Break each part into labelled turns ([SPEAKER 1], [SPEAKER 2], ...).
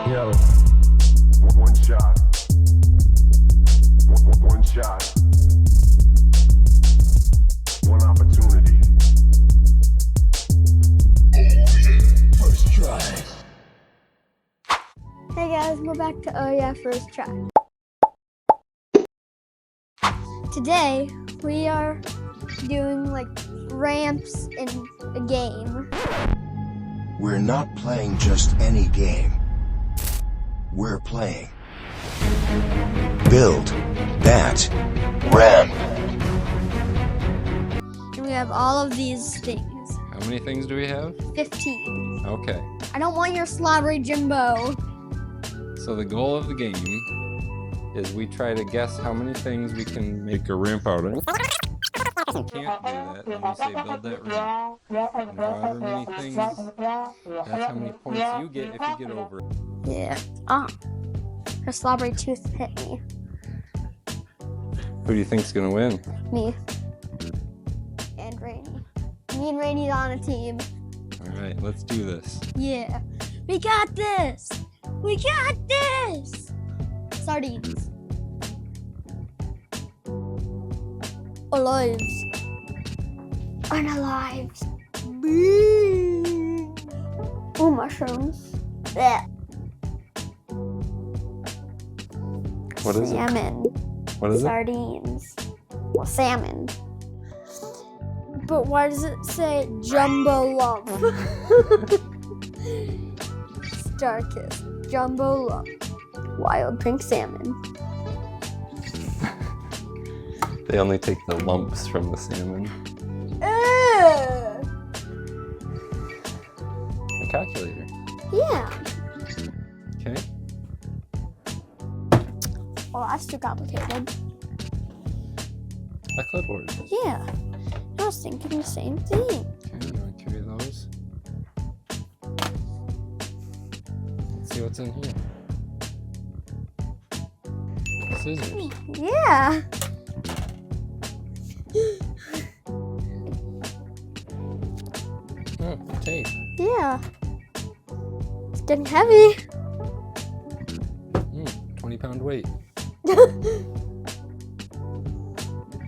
[SPEAKER 1] Yo, one shot. One shot. One opportunity. First try.
[SPEAKER 2] Hey guys, we're back to Oh Yeah First Try. Today we are doing like ramps in a game.
[SPEAKER 3] We're not playing just any game. We're playing Build That Ramp.
[SPEAKER 2] And we have all of these things.
[SPEAKER 4] How many things do we have?
[SPEAKER 2] 15.
[SPEAKER 4] Okay.
[SPEAKER 2] I don't want your slobbery Jimbo.
[SPEAKER 4] So the goal of the game is we try to guess how many things we can make a ramp out of. If you can't do that, then you say build that ramp. And however many things, that's how many points you get if you get over it.
[SPEAKER 2] Yeah. Ah. Her slobbery tooth hit me.
[SPEAKER 4] Who do you think's gonna win?
[SPEAKER 2] Me. And Rainy. Me and Rainy's on a team.
[SPEAKER 4] Alright, let's do this.
[SPEAKER 2] Yeah. We got this! We got this! Sardines. Olives. Unalives. Ooh, mushrooms. Blech.
[SPEAKER 4] What is it?
[SPEAKER 2] Salmon.
[SPEAKER 4] What is it?
[SPEAKER 2] Sardines. Well, salmon. But why does it say jumbo lump? Starkist. Jumbo lump. Wild pink salmon.
[SPEAKER 4] They only take the lumps from the salmon. A calculator.
[SPEAKER 2] Yeah.
[SPEAKER 4] Okay.
[SPEAKER 2] Well, that's too complicated.
[SPEAKER 4] A clipboard.
[SPEAKER 2] Yeah. I was thinking the same thing.
[SPEAKER 4] Okay, you want to carry those? Let's see what's in here. Scissors.
[SPEAKER 2] Yeah.
[SPEAKER 4] Oh, tape.
[SPEAKER 2] Yeah. It's getting heavy.
[SPEAKER 4] 20-pound weight.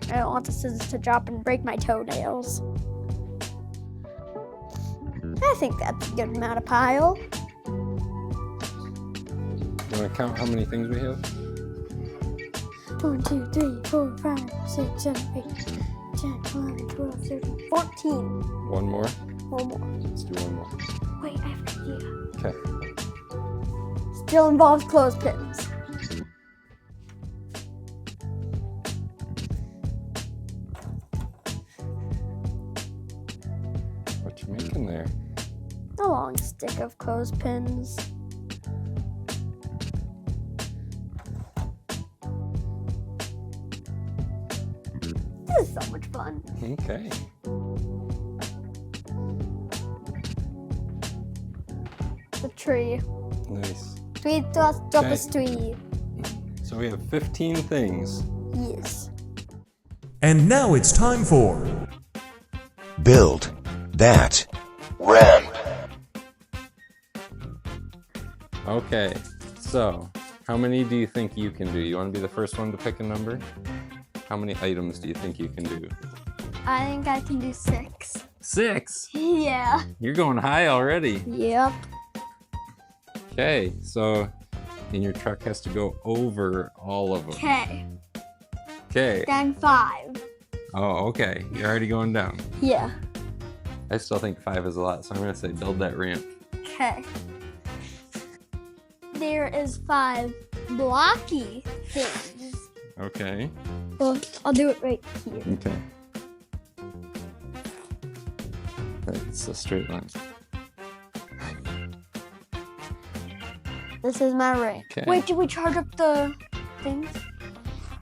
[SPEAKER 2] I don't want the scissors to drop and break my toenails. I think that's a good amount of pile.
[SPEAKER 4] You want to count how many things we have?
[SPEAKER 2] 1, 2, 3, 4, 5, 6, 7, 8, 10, 11, 12, 13, 14.
[SPEAKER 4] One more?
[SPEAKER 2] One more.
[SPEAKER 4] Let's do one more.
[SPEAKER 2] Wait, I have an idea.
[SPEAKER 4] Okay.
[SPEAKER 2] Still involves clothespins.
[SPEAKER 4] What you making there?
[SPEAKER 2] A long stick of clothespins. This is so much fun.
[SPEAKER 4] Okay.
[SPEAKER 2] The tree.
[SPEAKER 4] Nice.
[SPEAKER 2] Tweet to us, drop us tweet.
[SPEAKER 4] So we have 15 things.
[SPEAKER 2] Yes.
[SPEAKER 5] And now it's time for
[SPEAKER 3] Build That Ramp.
[SPEAKER 4] Okay. So, how many do you think you can do? You want to be the first one to pick a number? How many items do you think you can do?
[SPEAKER 2] I think I can do 6.
[SPEAKER 4] 6?
[SPEAKER 2] Yeah.
[SPEAKER 4] You're going high already.
[SPEAKER 2] Yep.
[SPEAKER 4] Okay, so and your truck has to go over all of them.
[SPEAKER 2] Okay.
[SPEAKER 4] Okay.
[SPEAKER 2] Then 5.
[SPEAKER 4] Oh, okay. You're already going down.
[SPEAKER 2] Yeah.
[SPEAKER 4] I still think 5 is a lot, so I'm going to say build that ramp.
[SPEAKER 2] Okay. There is 5 blocky things.
[SPEAKER 4] Okay.
[SPEAKER 2] Well, I'll do it right here.
[SPEAKER 4] Okay. That's a straight line.
[SPEAKER 2] This is my ring.
[SPEAKER 4] Okay.
[SPEAKER 2] Wait, did we charge up the things?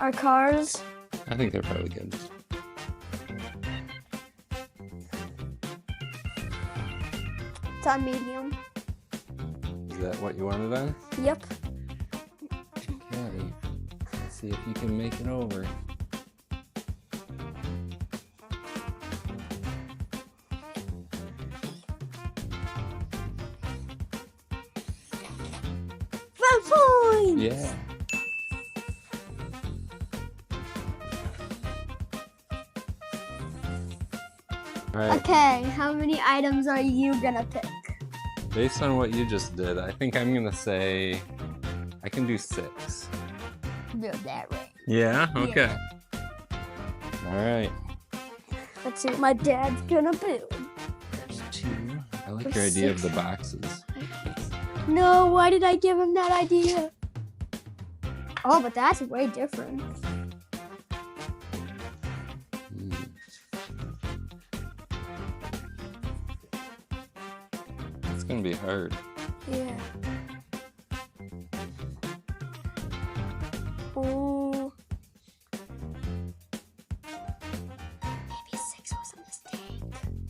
[SPEAKER 2] Our cars?
[SPEAKER 4] I think they're probably good.
[SPEAKER 2] It's on medium.
[SPEAKER 4] Is that what you wanted on?
[SPEAKER 2] Yep.
[SPEAKER 4] Okay. Let's see if you can make it over.
[SPEAKER 2] points!
[SPEAKER 4] Yeah. Alright,
[SPEAKER 2] Okay, how many items are you gonna pick?
[SPEAKER 4] based on what you just did, I think I'm gonna say I can do 6.
[SPEAKER 2] Build that way.
[SPEAKER 4] Yeah? Okay. Alright.
[SPEAKER 2] Let's see what my dad's gonna build.
[SPEAKER 4] There's 2. I like
[SPEAKER 2] There's
[SPEAKER 4] your idea of
[SPEAKER 2] 6.
[SPEAKER 4] the boxes.
[SPEAKER 2] No, why did I give him that idea? Oh, but that's way different.
[SPEAKER 4] It's gonna be hard.
[SPEAKER 2] Yeah. Oh. Maybe 6 was a mistake.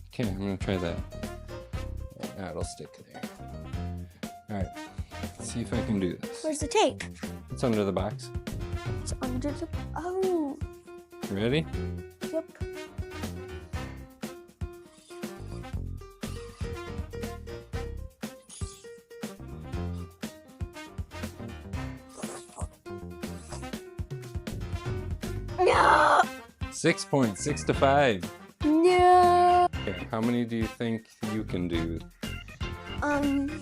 [SPEAKER 4] Okay, I'm gonna try that. Now it'll stick there. Alright, let's see if I can do this.
[SPEAKER 2] Where's the tape?
[SPEAKER 4] It's under the box.
[SPEAKER 2] It's under the. Oh.
[SPEAKER 4] You ready?
[SPEAKER 2] Yep. No.
[SPEAKER 4] 6 points, 6 to 5.
[SPEAKER 2] No.
[SPEAKER 4] Okay, how many do you think you can do?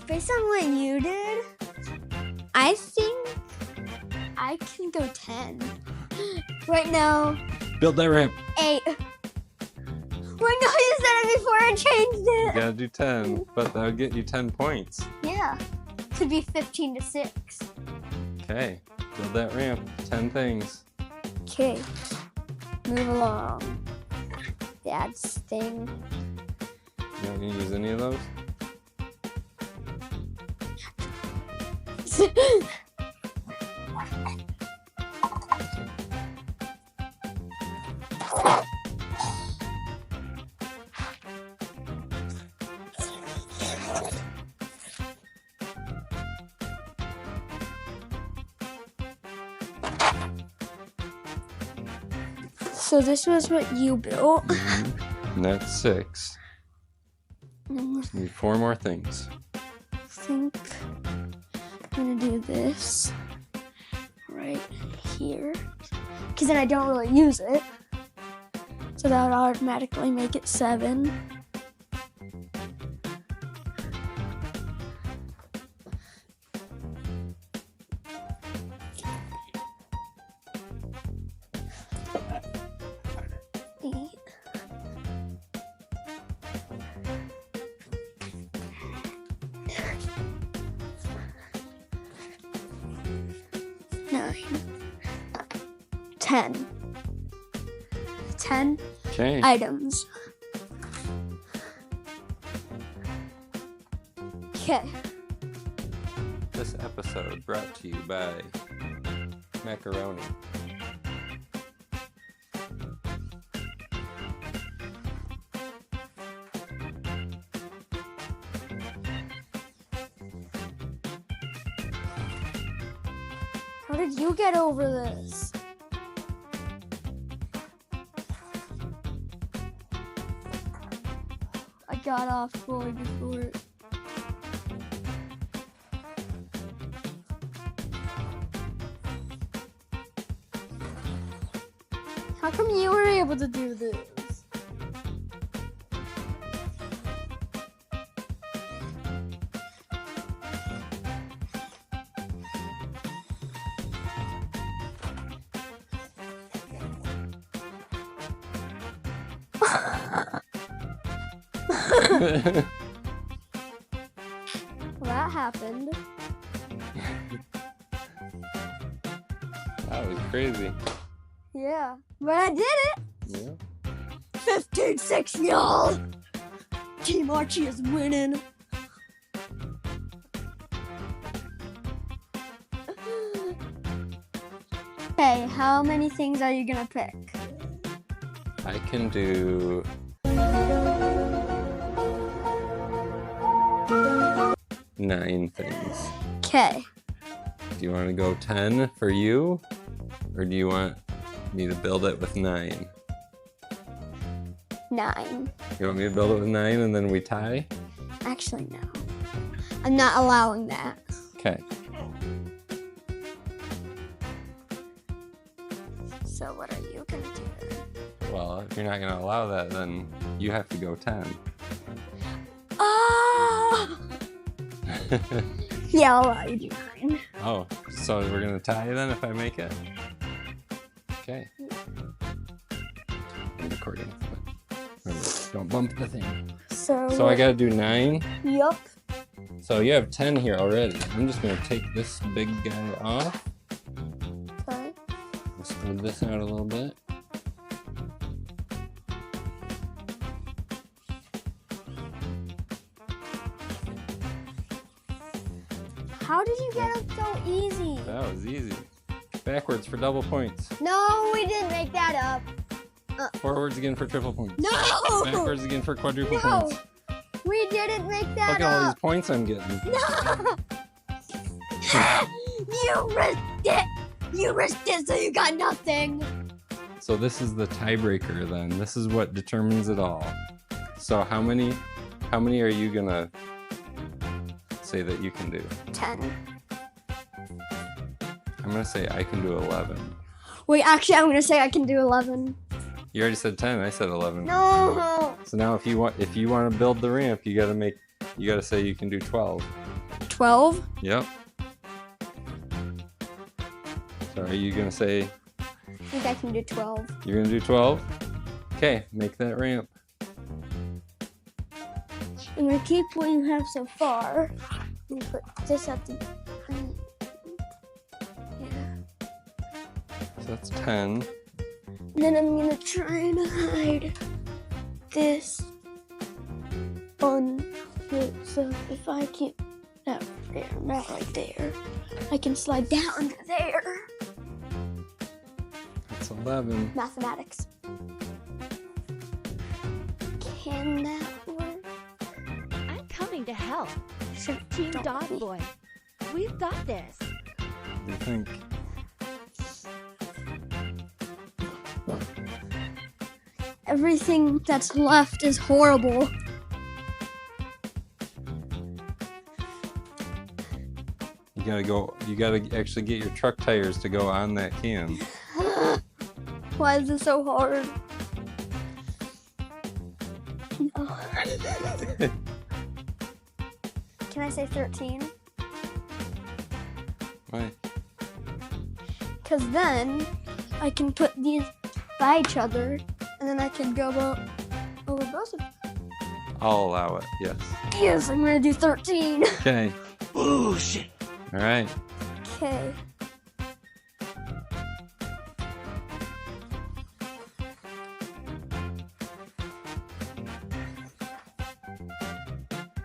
[SPEAKER 2] Based on what you did, I think I can go 10. Right now,
[SPEAKER 4] Build that ramp.
[SPEAKER 2] 8. Wait, no, you said it before I changed
[SPEAKER 4] You
[SPEAKER 2] it.
[SPEAKER 4] gotta do 10, but that would get you 10 points.
[SPEAKER 2] Yeah, could be 15 to 6.
[SPEAKER 4] Okay, build that ramp. 10 things.
[SPEAKER 2] Okay, move along. Dad's thing.
[SPEAKER 4] You not gonna use any of those?
[SPEAKER 2] So this was what you built.
[SPEAKER 4] And that's 6.
[SPEAKER 2] I
[SPEAKER 4] Need 4 more things.
[SPEAKER 2] think I'm gonna do this right here, because then I don't really use it. So that would automatically make it 7. Eight. Nine. 10. 10
[SPEAKER 4] Okay.
[SPEAKER 2] items. Okay.
[SPEAKER 4] This episode brought to you by macaroni.
[SPEAKER 2] How did you get over this? I got off fully before it. How come you were able to do this?
[SPEAKER 4] That
[SPEAKER 2] Well, that happened.
[SPEAKER 4] was crazy.
[SPEAKER 2] Yeah, but I did it.
[SPEAKER 4] Yeah.
[SPEAKER 2] 15-6, y'all. Team Archie is winning. Okay, how many things are you gonna pick?
[SPEAKER 4] I can do 9 things.
[SPEAKER 2] Okay.
[SPEAKER 4] Do you want to go 10 for you? Or do you want me to build it with 9?
[SPEAKER 2] 9.
[SPEAKER 4] You want me to build it with 9 and then we tie?
[SPEAKER 2] Actually, no. I'm not allowing that.
[SPEAKER 4] Okay. if you're not gonna allow that, then you have to go 10.
[SPEAKER 2] Oh! Yeah, I'll allow you to do 9.
[SPEAKER 4] Oh, so we're gonna tie then if I make it? Okay. I'm recording, but remember, don't bump the thing. So I gotta do 9.
[SPEAKER 2] Yup.
[SPEAKER 4] So you have 10 here already. I'm just gonna take this big guy off.
[SPEAKER 2] Okay.
[SPEAKER 4] Smooth this out a little bit.
[SPEAKER 2] How did you get up so easy?
[SPEAKER 4] That was easy. Backwards for double points.
[SPEAKER 2] No, we didn't make that up.
[SPEAKER 4] Forwards again for triple points.
[SPEAKER 2] No!
[SPEAKER 4] Backwards again for quadruple
[SPEAKER 2] No!
[SPEAKER 4] points.
[SPEAKER 2] We didn't make that
[SPEAKER 4] Look at all these
[SPEAKER 2] up.
[SPEAKER 4] points I'm getting.
[SPEAKER 2] No! You risked it! You risked it so you got nothing!
[SPEAKER 4] So this is the tiebreaker then. This is what determines it all. So how many are you gonna say that you can do?
[SPEAKER 2] 10.
[SPEAKER 4] I'm gonna say I can do 11.
[SPEAKER 2] Wait, actually, I'm gonna say I can do 11.
[SPEAKER 4] You already said 10, I said 11.
[SPEAKER 2] No!
[SPEAKER 4] So now if you want to build the ramp, you gotta say you can do 12.
[SPEAKER 2] 12?
[SPEAKER 4] Yep. So are you gonna say
[SPEAKER 2] I think I can do 12.
[SPEAKER 4] you're gonna do 12? Okay, make that ramp.
[SPEAKER 2] I'm gonna keep what you have so far. I'm gonna put this at the... Yeah.
[SPEAKER 4] So that's 10.
[SPEAKER 2] And then I'm gonna try and hide this on the... So if I can't... Not there, not right there. I can slide down to there.
[SPEAKER 4] That's 11.
[SPEAKER 2] Mathematics. Can that work?
[SPEAKER 6] I'm coming to help. Team
[SPEAKER 2] Don't
[SPEAKER 6] Dog
[SPEAKER 2] me.
[SPEAKER 6] Boy. We've got this.
[SPEAKER 4] What do you think?
[SPEAKER 2] Everything that's left is horrible.
[SPEAKER 4] You gotta actually get your truck tires to go on that can.
[SPEAKER 2] Why is this so hard? No. Can I say 13?
[SPEAKER 4] Why?
[SPEAKER 2] Because then I can put these by each other and then I can go over both of them.
[SPEAKER 4] I'll allow it, yes.
[SPEAKER 2] Yes, I'm gonna do 13.
[SPEAKER 4] Okay.
[SPEAKER 3] Oh shit.
[SPEAKER 4] Alright.
[SPEAKER 2] Okay.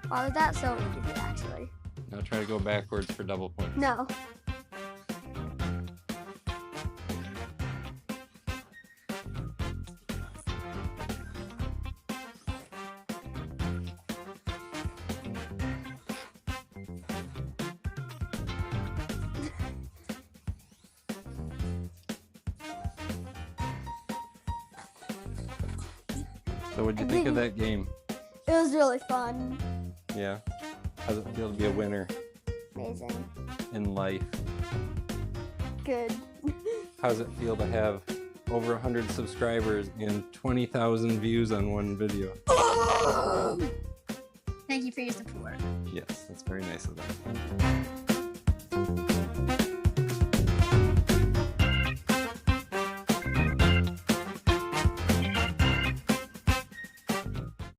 [SPEAKER 2] Why was that so easy, actually?
[SPEAKER 4] Now try to go backwards for double points.
[SPEAKER 2] No.
[SPEAKER 4] So what'd you think of that game?
[SPEAKER 2] It was really fun.
[SPEAKER 4] Yeah? How's it feel to be a winner
[SPEAKER 2] Amazing.
[SPEAKER 4] in life?
[SPEAKER 2] Good.
[SPEAKER 4] How's it feel to have over 100 subscribers and 20,000 views on one video?
[SPEAKER 2] Thank you for your support.
[SPEAKER 4] Yes, that's very nice of them.